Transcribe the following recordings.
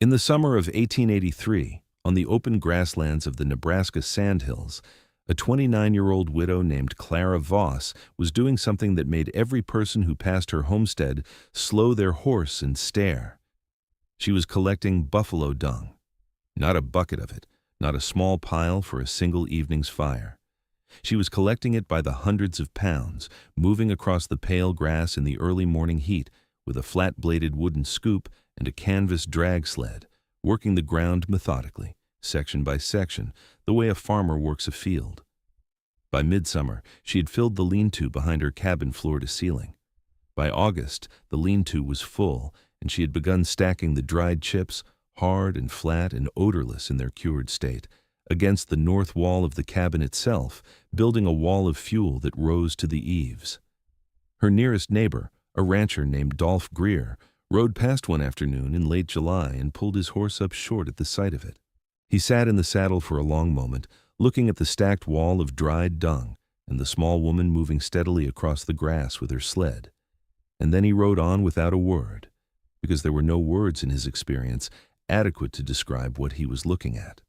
In the summer of 1883, on the open grasslands of the Nebraska sandhills, a 29-year-old widow named Clara Voss was doing something that made every person who passed her homestead slow their horse and stare. She was collecting buffalo dung. Not a bucket of it, not a small pile for a single evening's fire. She was collecting it by the hundreds of pounds, moving across the pale grass in the early morning heat with a flat-bladed wooden scoop and a canvas drag sled, working the ground methodically, section by section, the way a farmer works a field. By midsummer, she had filled the lean-to behind her cabin floor to ceiling. By August, the lean-to was full, and she had begun stacking the dried chips, hard and flat and odorless in their cured state, against the north wall of the cabin itself, building a wall of fuel that rose to the eaves. Her nearest neighbor, a rancher named Dolph Greer, rode past one afternoon in late July and pulled his horse up short at the sight of it. He sat in the saddle for a long moment, looking at the stacked wall of dried dung and the small woman moving steadily across the grass with her sled. And then he rode on without a word, because there were no words in his experience adequate to describe what he was looking at.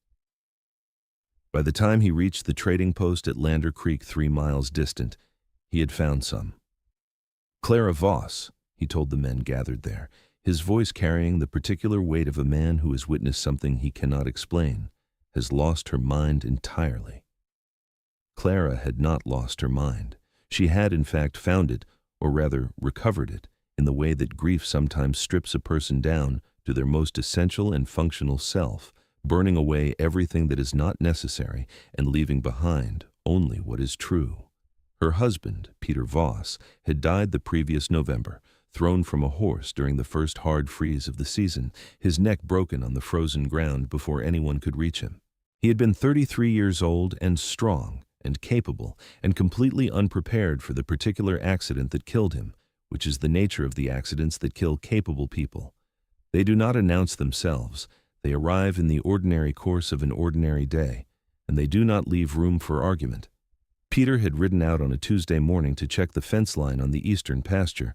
By the time he reached the trading post at Lander Creek 3 miles distant, he had found some. Clara Voss, he told the men gathered there, his voice carrying the particular weight of a man who has witnessed something he cannot explain, has lost her mind entirely. Clara had not lost her mind. She had in fact found it, or rather recovered it, in the way that grief sometimes strips a person down to their most essential and functional self, burning away everything that is not necessary and leaving behind only what is true. Her husband, Peter Voss, had died the previous November, thrown from a horse during the first hard freeze of the season, his neck broken on the frozen ground before anyone could reach him. He had been 33 years old and strong and capable and completely unprepared for the particular accident that killed him, which is the nature of the accidents that kill capable people. They do not announce themselves. They arrive in the ordinary course of an ordinary day, and they do not leave room for argument. Peter had ridden out on a Tuesday morning to check the fence line on the eastern pasture,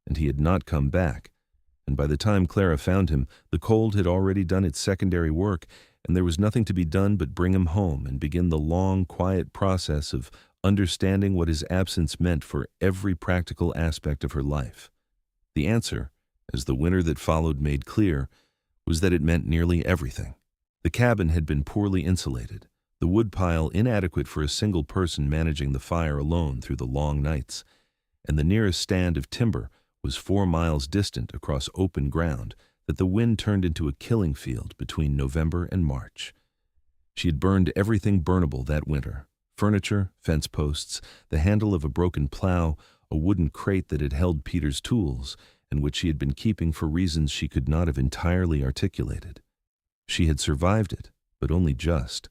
and he had not come back. And by the time Clara found him, the cold had already done its secondary work, and there was nothing to be done but bring him home and begin the long, quiet process of understanding what his absence meant for every practical aspect of her life. The answer, as the winter that followed made clear, was that it meant nearly everything. The cabin had been poorly insulated, the woodpile inadequate for a single person managing the fire alone through the long nights, and the nearest stand of timber was 4 miles distant across open ground that the wind turned into a killing field between November and March. She had burned everything burnable that winter: furniture, fence posts, the handle of a broken plow, a wooden crate that had held Peter's tools, and which she had been keeping for reasons she could not have entirely articulated. She had survived it, but only just,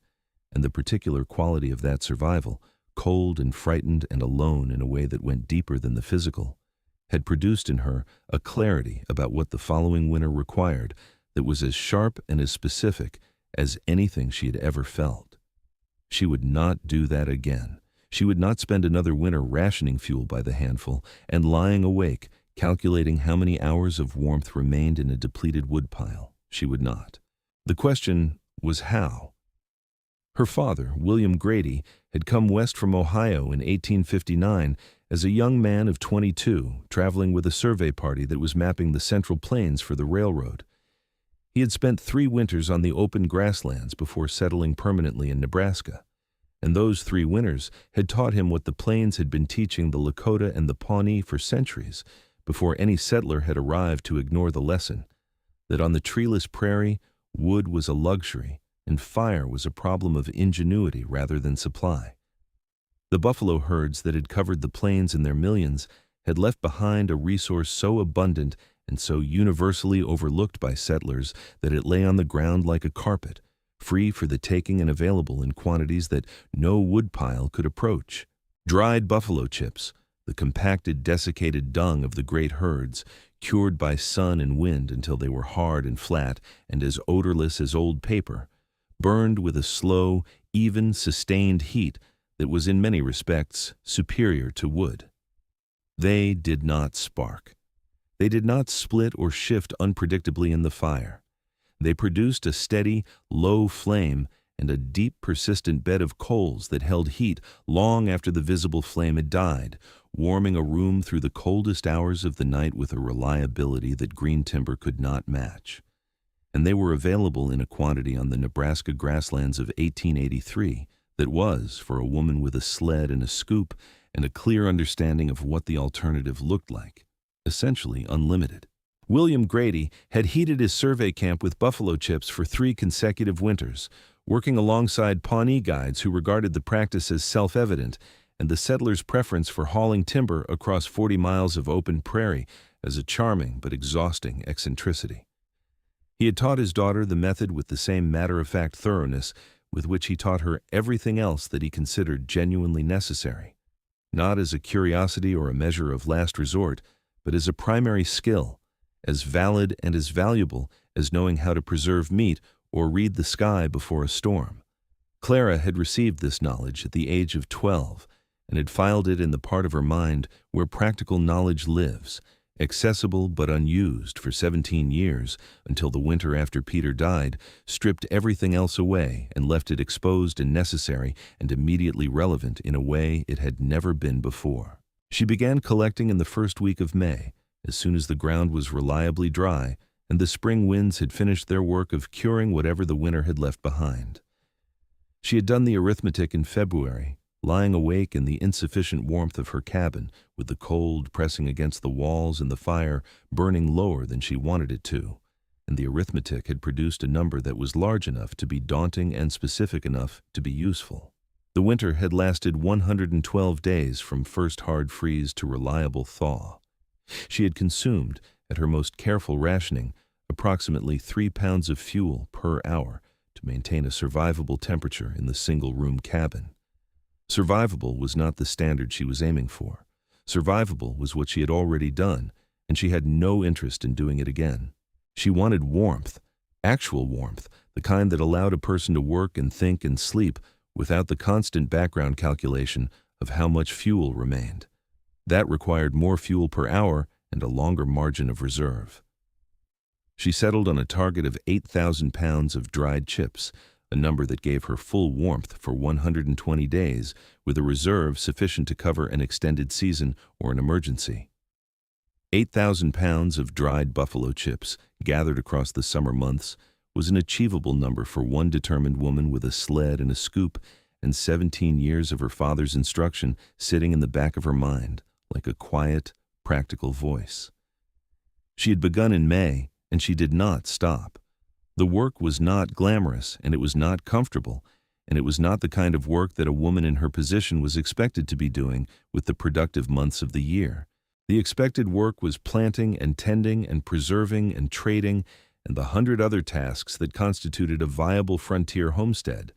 and the particular quality of that survival, cold and frightened and alone in a way that went deeper than the physical, had produced in her a clarity about what the following winter required that was as sharp and as specific as anything she had ever felt. She would not do that again. She would not spend another winter rationing fuel by the handful and lying awake, calculating how many hours of warmth remained in a depleted woodpile. She would not. The question was how. Her father, William Grady, had come west from Ohio in 1859 as a young man of 22, traveling with a survey party that was mapping the Central Plains for the railroad. He had spent 3 winters on the open grasslands before settling permanently in Nebraska, and those 3 winters had taught him what the plains had been teaching the Lakota and the Pawnee for centuries, before any settler had arrived to ignore the lesson, that on the treeless prairie, wood was a luxury and fire was a problem of ingenuity rather than supply. The buffalo herds that had covered the plains in their millions had left behind a resource so abundant and so universally overlooked by settlers that it lay on the ground like a carpet, free for the taking and available in quantities that no woodpile could approach. Dried buffalo chips, the compacted, desiccated dung of the great herds, cured by sun and wind until they were hard and flat and as odorless as old paper, burned with a slow, even, sustained heat that was in many respects superior to wood. They did not spark. They did not split or shift unpredictably in the fire. They produced a steady, low flame and a deep, persistent bed of coals that held heat long after the visible flame had died, warming a room through the coldest hours of the night with a reliability that green timber could not match. And they were available in a quantity on the Nebraska grasslands of 1883 that was, for a woman with a sled and a scoop and a clear understanding of what the alternative looked like, essentially unlimited. William Grady had heated his survey camp with buffalo chips for 3 consecutive winters, working alongside Pawnee guides who regarded the practice as self-evident and the settlers' preference for hauling timber across 40 miles of open prairie as a charming but exhausting eccentricity. He had taught his daughter the method with the same matter-of-fact thoroughness with which he taught her everything else that he considered genuinely necessary, not as a curiosity or a measure of last resort, but as a primary skill, as valid and as valuable as knowing how to preserve meat or read the sky before a storm. Clara had received this knowledge at the age of 12 and had filed it in the part of her mind where practical knowledge lives, accessible but unused for 17 years until the winter after Peter died stripped everything else away and left it exposed and necessary and immediately relevant in a way it had never been before. She began collecting in the first week of May, as soon as the ground was reliably dry and the spring winds had finished their work of curing whatever the winter had left behind. She had done the arithmetic in February, lying awake in the insufficient warmth of her cabin, with the cold pressing against the walls and the fire burning lower than she wanted it to, and the arithmetic had produced a number that was large enough to be daunting and specific enough to be useful. The winter had lasted 112 days from first hard freeze to reliable thaw. She had consumed, at her most careful rationing, approximately 3 pounds of fuel per hour to maintain a survivable temperature in the single-room cabin. Survivable was not the standard she was aiming for. Survivable was what she had already done, and she had no interest in doing it again. She wanted warmth, actual warmth, the kind that allowed a person to work and think and sleep without the constant background calculation of how much fuel remained. That required more fuel per hour and a longer margin of reserve. She settled on a target of 8,000 pounds of dried chips, a number that gave her full warmth for 120 days, with a reserve sufficient to cover an extended season or an emergency. 8,000 pounds of dried buffalo chips, gathered across the summer months, was an achievable number for one determined woman with a sled and a scoop and 17 years of her father's instruction sitting in the back of her mind, like a quiet, practical voice. She had begun in May, and she did not stop. The work was not glamorous, and it was not comfortable, and it was not the kind of work that a woman in her position was expected to be doing with the productive months of the year. The expected work was planting and tending and preserving and trading and the 100 other tasks that constituted a viable frontier homestead.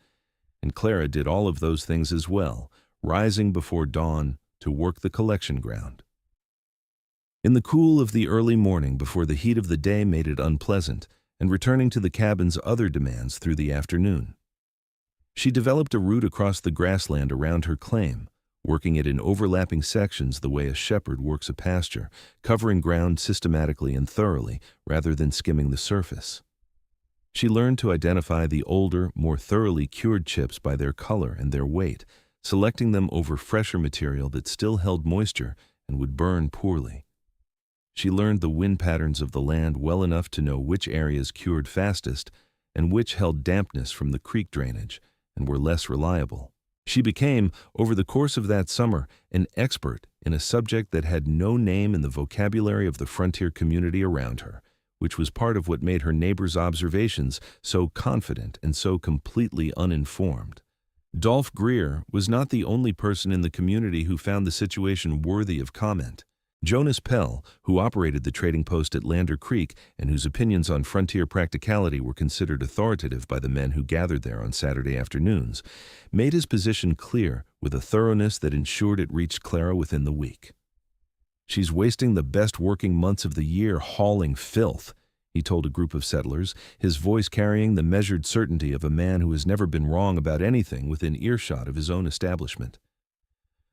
And Clara did all of those things as well, rising before dawn to work the collection ground. In the cool of the early morning before the heat of the day made it unpleasant, and returning to the cabin's other demands through the afternoon. She developed a route across the grassland around her claim, working it in overlapping sections the way a shepherd works a pasture, covering ground systematically and thoroughly rather than skimming the surface. She learned to identify the older, more thoroughly cured chips by their color and their weight, selecting them over fresher material that still held moisture and would burn poorly. She learned the wind patterns of the land well enough to know which areas cured fastest and which held dampness from the creek drainage and were less reliable. She became, over the course of that summer, an expert in a subject that had no name in the vocabulary of the frontier community around her, which was part of what made her neighbors' observations so confident and so completely uninformed. Dolph Greer was not the only person in the community who found the situation worthy of comment. Jonas Pell, who operated the trading post at Lander Creek and whose opinions on frontier practicality were considered authoritative by the men who gathered there on Saturday afternoons, made his position clear with a thoroughness that ensured it reached Clara within the week. "She's wasting the best working months of the year hauling filth," he told a group of settlers, his voice carrying the measured certainty of a man who has never been wrong about anything within earshot of his own establishment.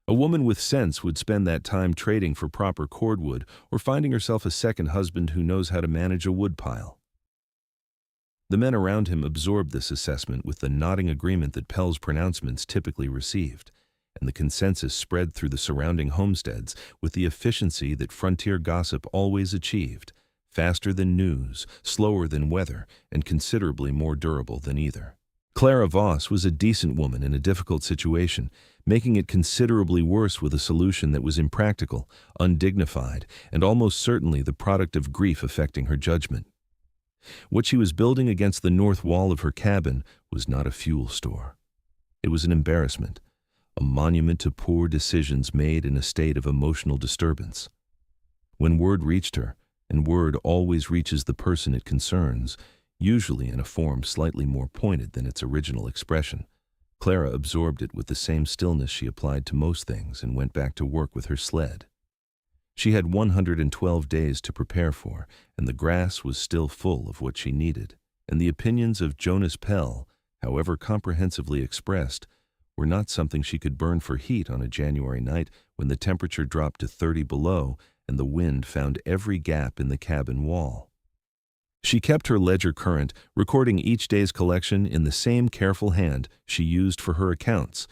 A woman with sense would spend that time trading for proper cordwood or finding herself a second husband who knows how to manage a woodpile. The men around him absorbed this assessment with the nodding agreement that Pell's pronouncements typically received, and the consensus spread through the surrounding homesteads with the efficiency that frontier gossip always achieved: faster than news, slower than weather, and considerably more durable than either. Clara Voss was a decent woman in a difficult situation, making it considerably worse with a solution that was impractical, undignified, and almost certainly the product of grief affecting her judgment. What she was building against the north wall of her cabin was not a fuel store. It was an embarrassment, a monument to poor decisions made in a state of emotional disturbance. When word reached her, and word always reaches the person it concerns, usually in a form slightly more pointed than its original expression, Clara absorbed it with the same stillness she applied to most things and went back to work with her sled. She had 112 days to prepare for, and the grass was still full of what she needed, and the opinions of Jonas Pell, however comprehensively expressed, were not something she could burn for heat on a January night when the temperature dropped to 30 below and the wind found every gap in the cabin wall. She kept her ledger current, recording each day's collection in the same careful hand she used for her accounts,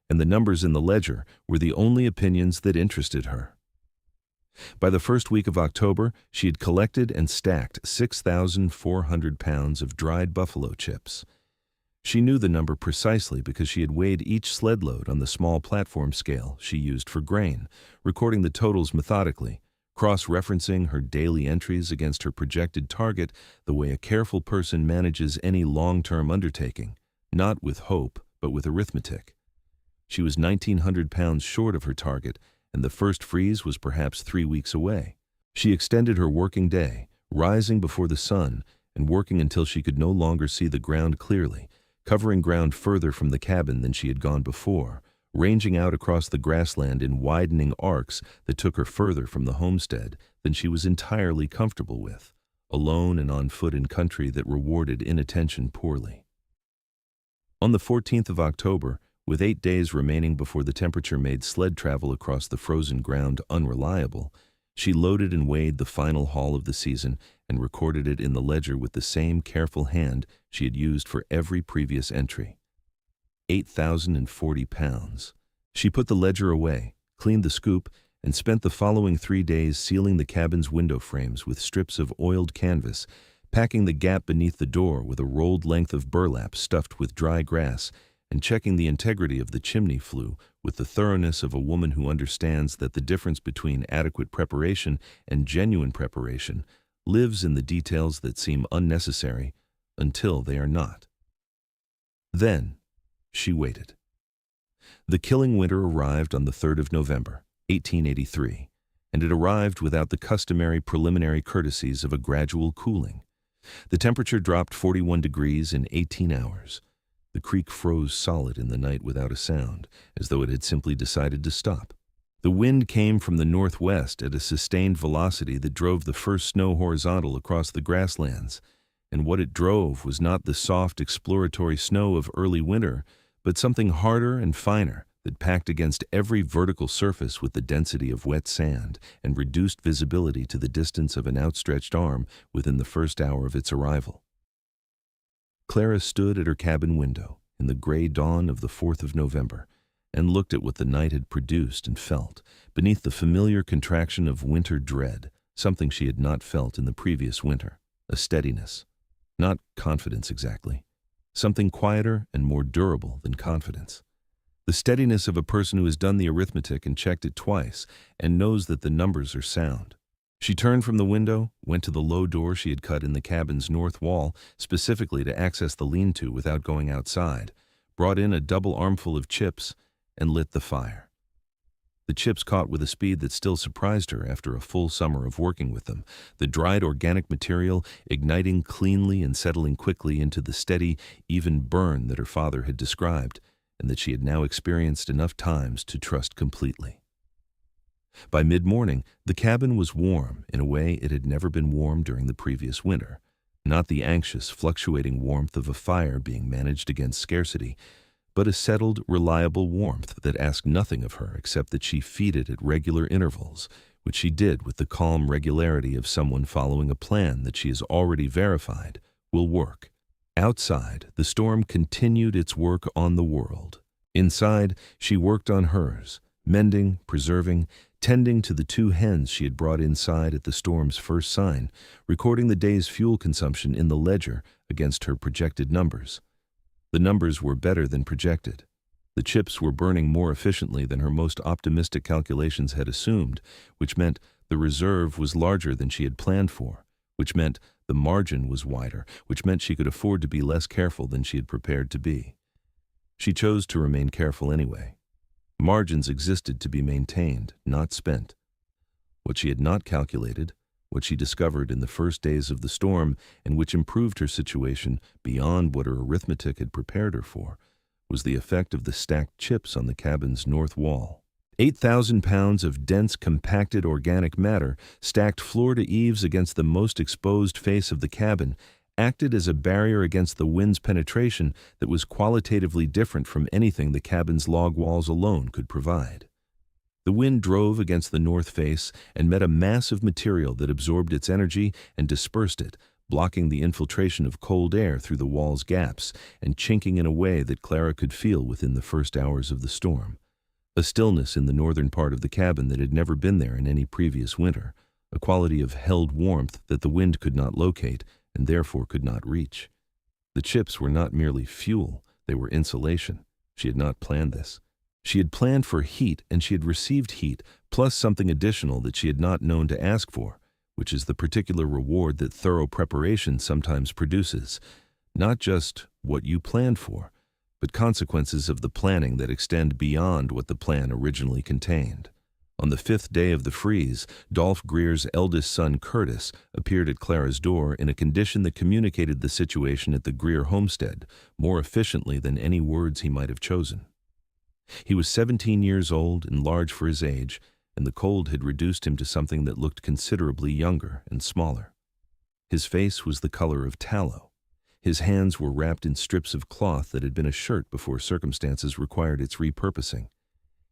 and the numbers in the ledger were the only opinions that interested her. By the first week of October, she had collected and stacked 6,400 pounds of dried buffalo chips. She knew the number precisely because she had weighed each sled load on the small platform scale she used for grain, recording the totals methodically, cross-referencing her daily entries against her projected target the way a careful person manages any long-term undertaking, not with hope, but with arithmetic. She was 1,900 pounds short of her target, and the first freeze was perhaps 3 weeks away. She extended her working day, rising before the sun and working until she could no longer see the ground clearly, covering ground further from the cabin than she had gone before, ranging out across the grassland in widening arcs that took her further from the homestead than she was entirely comfortable with, alone and on foot in country that rewarded inattention poorly. On the 14th of October, with 8 days remaining before the temperature made sled travel across the frozen ground unreliable, she loaded and weighed the final haul of the season and recorded it in the ledger with the same careful hand she had used for every previous entry. 8,040 pounds. She put the ledger away, cleaned the scoop, and spent the following 3 days sealing the cabin's window frames with strips of oiled canvas, packing the gap beneath the door with a rolled length of burlap stuffed with dry grass, and checking the integrity of the chimney flue with the thoroughness of a woman who understands that the difference between adequate preparation and genuine preparation lives in the details that seem unnecessary until they are not. Then she waited. The killing winter arrived on the 3rd of November, 1883, and it arrived without the customary preliminary courtesies of a gradual cooling. The temperature dropped 41 degrees in 18 hours. The creek froze solid in the night without a sound, as though it had simply decided to stop. The wind came from the northwest at a sustained velocity that drove the first snow horizontal across the grasslands, and what it drove was not the soft exploratory snow of early winter, but something harder and finer that packed against every vertical surface with the density of wet sand and reduced visibility to the distance of an outstretched arm within the first hour of its arrival. Clara stood at her cabin window in the gray dawn of the 4th of November and looked at what the night had produced and felt, beneath the familiar contraction of winter dread, something she had not felt in the previous winter, a steadiness, not confidence exactly, something quieter and more durable than confidence. The steadiness of a person who has done the arithmetic and checked it twice and knows that the numbers are sound. She turned from the window, went to the low door she had cut in the cabin's north wall specifically to access the lean-to without going outside, brought in a double armful of chips, and lit the fire. The chips caught with a speed that still surprised her after a full summer of working with them, the dried organic material igniting cleanly and settling quickly into the steady, even burn that her father had described, and that she had now experienced enough times to trust completely. By mid-morning, the cabin was warm in a way it had never been warm during the previous winter, not the anxious, fluctuating warmth of a fire being managed against scarcity, but a settled, reliable warmth that asked nothing of her except that she feed it at regular intervals, which she did with the calm regularity of someone following a plan that she has already verified will work. Outside, the storm continued its work on the world. Inside, she worked on hers, mending, preserving, tending to the 2 hens she had brought inside at the storm's first sign, recording the day's fuel consumption in the ledger against her projected numbers. The numbers were better than projected. The chips were burning more efficiently than her most optimistic calculations had assumed, which meant the reserve was larger than she had planned for, which meant the margin was wider, which meant she could afford to be less careful than she had prepared to be. She chose to remain careful anyway. Margins existed to be maintained, not spent. What she had not calculated, what she discovered in the first days of the storm, and which improved her situation beyond what her arithmetic had prepared her for, was the effect of the stacked chips on the cabin's north wall. 8,000 pounds of dense, compacted organic matter, stacked floor to eaves against the most exposed face of the cabin, acted as a barrier against the wind's penetration that was qualitatively different from anything the cabin's log walls alone could provide. The wind drove against the north face and met a mass of material that absorbed its energy and dispersed it, blocking the infiltration of cold air through the wall's gaps and chinking in a way that Clara could feel within the first hours of the storm. A stillness in the northern part of the cabin that had never been there in any previous winter, a quality of held warmth that the wind could not locate and therefore could not reach. The chips were not merely fuel, they were insulation. She had not planned this. She had planned for heat, and she had received heat, plus something additional that she had not known to ask for, which is the particular reward that thorough preparation sometimes produces, not just what you planned for, but consequences of the planning that extend beyond what the plan originally contained. On the 5th day of the freeze, Dolph Greer's eldest son, Curtis, appeared at Clara's door in a condition that communicated the situation at the Greer homestead more efficiently than any words he might have chosen. He was 17 years old and large for his age, and the cold had reduced him to something that looked considerably younger and smaller. His face was the color of tallow. His hands were wrapped in strips of cloth that had been a shirt before circumstances required its repurposing.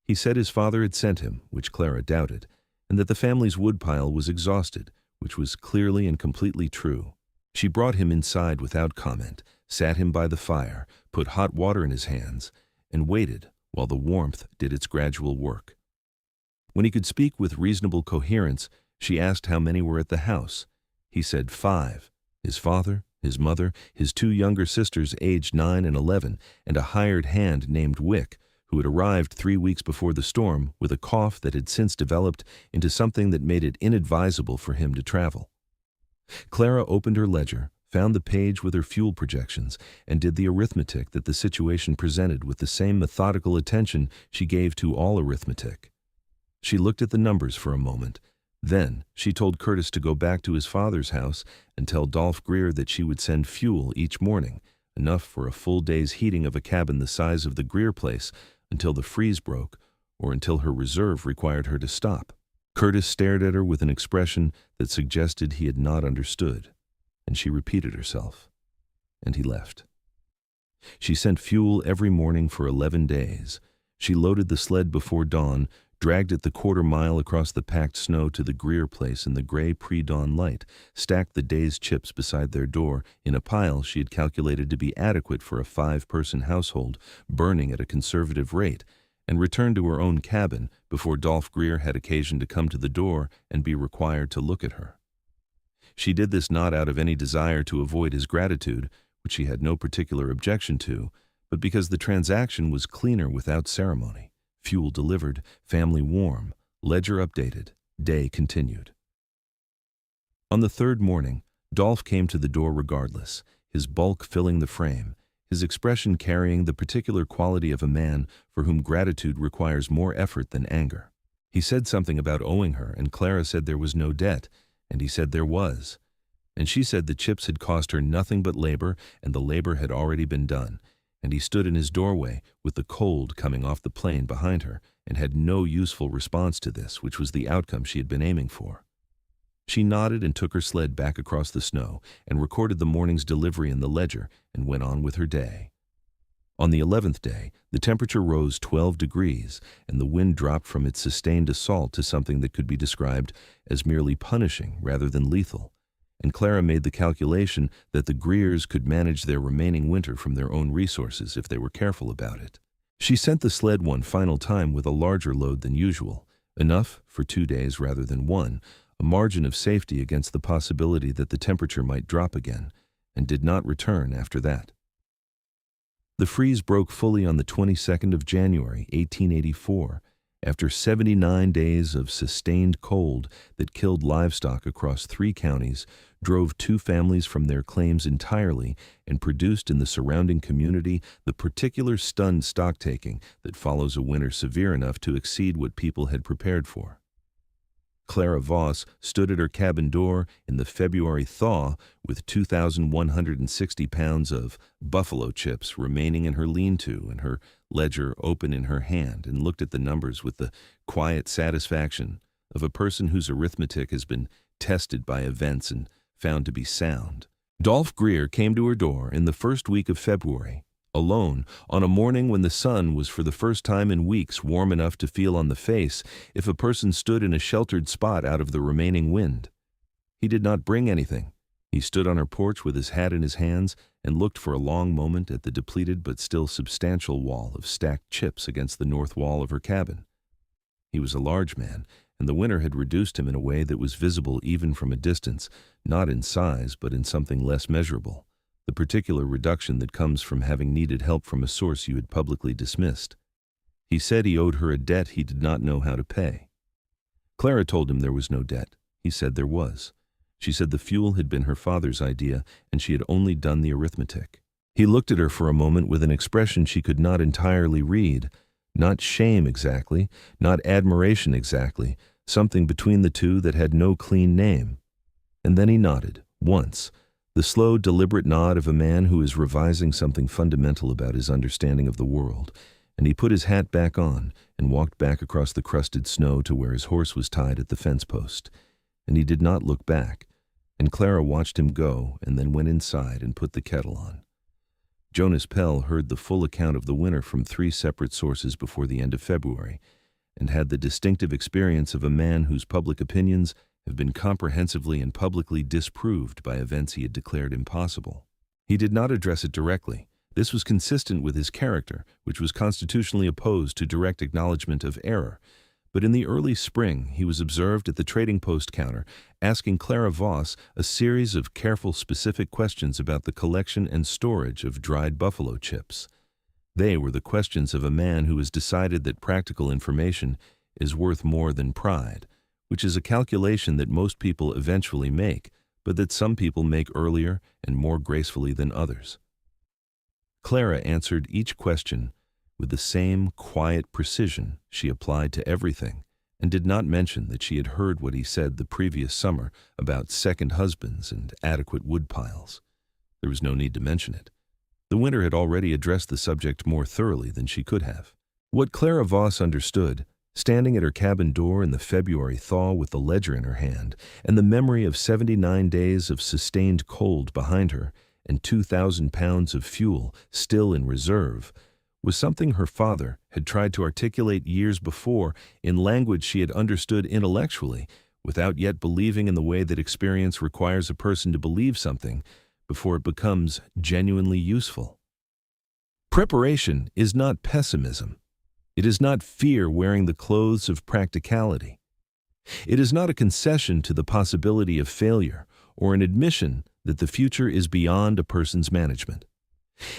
He said his father had sent him, which Clara doubted, and that the family's woodpile was exhausted, which was clearly and completely true. She brought him inside without comment, sat him by the fire, put hot water in his hands, and waited while the warmth did its gradual work. When he could speak with reasonable coherence, she asked how many were at the house. He said 5, his father, his mother, his 2 younger sisters aged 9 and 11, and a hired hand named Wick, who had arrived 3 weeks before the storm with a cough that had since developed into something that made it inadvisable for him to travel. Clara opened her ledger, found the page with her fuel projections, and did the arithmetic that the situation presented with the same methodical attention she gave to all arithmetic. She looked at the numbers for a moment. Then she told Curtis to go back to his father's house and tell Dolph Greer that she would send fuel each morning, enough for a full day's heating of a cabin the size of the Greer place until the freeze broke or until her reserve required her to stop. Curtis stared at her with an expression that suggested he had not understood, and she repeated herself, and he left. She sent fuel every morning for 11 days. She loaded the sled before dawn, dragged it the 1/4 mile across the packed snow to the Greer place in the gray pre-dawn light, stacked the day's chips beside their door in a pile she had calculated to be adequate for a 5-person household, burning at a conservative rate, and returned to her own cabin before Dolph Greer had occasion to come to the door and be required to look at her. She did this not out of any desire to avoid his gratitude, which she had no particular objection to, but because the transaction was cleaner without ceremony. Fuel delivered, family warm, ledger updated, day continued. On the 3rd morning, Dolph came to the door regardless, his bulk filling the frame, his expression carrying the particular quality of a man for whom gratitude requires more effort than anger. He said something about owing her, and Clara said there was no debt, and he said there was. And she said the chips had cost her nothing but labor, and the labor had already been done. And he stood in his doorway with the cold coming off the plane behind her and had no useful response to this, which was the outcome she had been aiming for. She nodded and took her sled back across the snow and recorded the morning's delivery in the ledger and went on with her day. On the 11th day, the temperature rose 12 degrees and the wind dropped from its sustained assault to something that could be described as merely punishing rather than lethal, and Clara made the calculation that the Greers could manage their remaining winter from their own resources if they were careful about it. She sent the sled one final time with a larger load than usual, enough for 2 days rather than one, a margin of safety against the possibility that the temperature might drop again, and did not return after that. The freeze broke fully on the 22nd of January, 1884, after 79 days of sustained cold that killed livestock across 3 counties, drove 2 families from their claims entirely, and produced in the surrounding community the particular stunned stocktaking that follows a winter severe enough to exceed what people had prepared for. Clara Voss stood at her cabin door in the February thaw with 2,160 pounds of buffalo chips remaining in her lean-to and her ledger open in her hand, and looked at the numbers with the quiet satisfaction of a person whose arithmetic has been tested by events and found to be sound. Dolph Greer came to her door in the first week of February, alone, on a morning when the sun was for the first time in weeks warm enough to feel on the face if a person stood in a sheltered spot out of the remaining wind. He did not bring anything. He stood on her porch with his hat in his hands and looked for a long moment at the depleted but still substantial wall of stacked chips against the north wall of her cabin. He was a large man, and the winter had reduced him in a way that was visible even from a distance, not in size but in something less measurable, the particular reduction that comes from having needed help from a source you had publicly dismissed. He said he owed her a debt he did not know how to pay. Clara told him there was no debt. He said there was. She said the fuel had been her father's idea, and she had only done the arithmetic. He looked at her for a moment with an expression she could not entirely read, not shame exactly, not admiration exactly, something between the two that had no clean name. And then he nodded, once, the slow, deliberate nod of a man who is revising something fundamental about his understanding of the world, and he put his hat back on and walked back across the crusted snow to where his horse was tied at the fence post. And he did not look back, and Clara watched him go and then went inside and put the kettle on. Jonas Pell heard the full account of the winter from 3 separate sources before the end of February, and had the distinctive experience of a man whose public opinions have been comprehensively and publicly disproved by events he had declared impossible. He did not address it directly. This was consistent with his character, which was constitutionally opposed to direct acknowledgement of error. But in the early spring, he was observed at the trading post counter, asking Clara Voss a series of careful, specific questions about the collection and storage of dried buffalo chips. They were the questions of a man who has decided that practical information is worth more than pride, which is a calculation that most people eventually make, but that some people make earlier and more gracefully than others. Clara answered each question with the same quiet precision she applied to everything, and did not mention that she had heard what he said the previous summer about second husbands and adequate wood piles. There was no need to mention it. The winter had already addressed the subject more thoroughly than she could have. What Clara Voss understood, standing at her cabin door in the February thaw with the ledger in her hand, and the memory of 79 days of sustained cold behind her, and 2,000 pounds of fuel still in reserve, was something her father had tried to articulate years before in language she had understood intellectually, without yet believing in the way that experience requires a person to believe something before it becomes genuinely useful. Preparation is not pessimism. It is not fear wearing the clothes of practicality. It is not a concession to the possibility of failure or an admission that the future is beyond a person's management.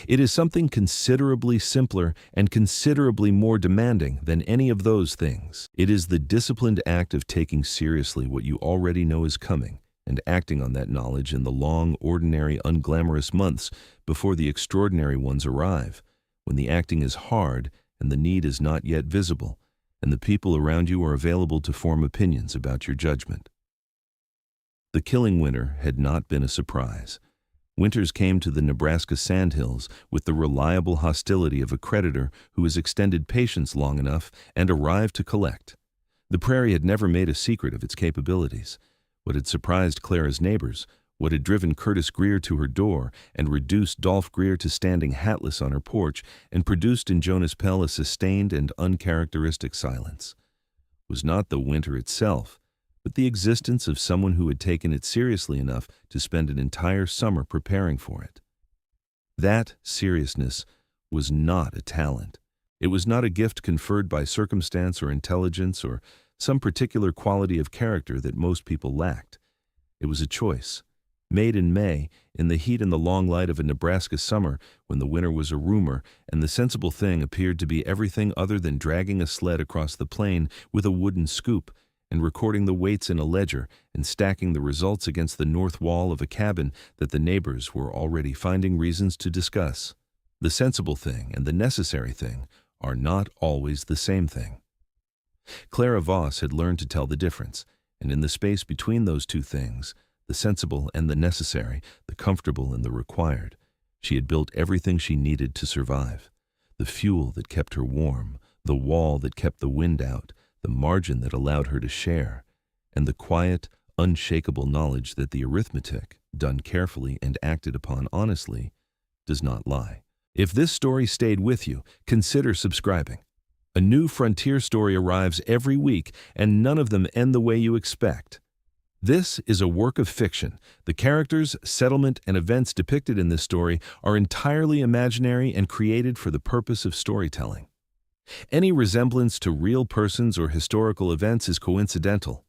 It is something considerably simpler and considerably more demanding than any of those things. It is the disciplined act of taking seriously what you already know is coming and acting on that knowledge in the long, ordinary, unglamorous months before the extraordinary ones arrive, when the acting is hard and the need is not yet visible, and the people around you are available to form opinions about your judgment. The killing winter had not been a surprise. Winters came to the Nebraska sandhills with the reliable hostility of a creditor who has extended patience long enough and arrived to collect. The prairie had never made a secret of its capabilities. What had surprised Clara's neighbors, what had driven Curtis Greer to her door and reduced Dolph Greer to standing hatless on her porch and produced in Jonas Pell a sustained and uncharacteristic silence, was not the winter itself, but the existence of someone who had taken it seriously enough to spend an entire summer preparing for it. That seriousness was not a talent. It was not a gift conferred by circumstance or intelligence or some particular quality of character that most people lacked. It was a choice, made in May, in the heat and the long light of a Nebraska summer, when the winter was a rumor, and the sensible thing appeared to be everything other than dragging a sled across the plain with a wooden scoop, and recording the weights in a ledger, and stacking the results against the north wall of a cabin that the neighbors were already finding reasons to discuss. The sensible thing and the necessary thing are not always the same thing. Clara Voss had learned to tell the difference, and in the space between those two things, the sensible and the necessary, the comfortable and the required, she had built everything she needed to survive. The fuel that kept her warm, the wall that kept the wind out, the margin that allowed her to share, and the quiet, unshakable knowledge that the arithmetic, done carefully and acted upon honestly, does not lie. If this story stayed with you, consider subscribing. A new frontier story arrives every week, and none of them end the way you expect. This is a work of fiction. The characters, settlement, and events depicted in this story are entirely imaginary and created for the purpose of storytelling. Any resemblance to real persons or historical events is coincidental.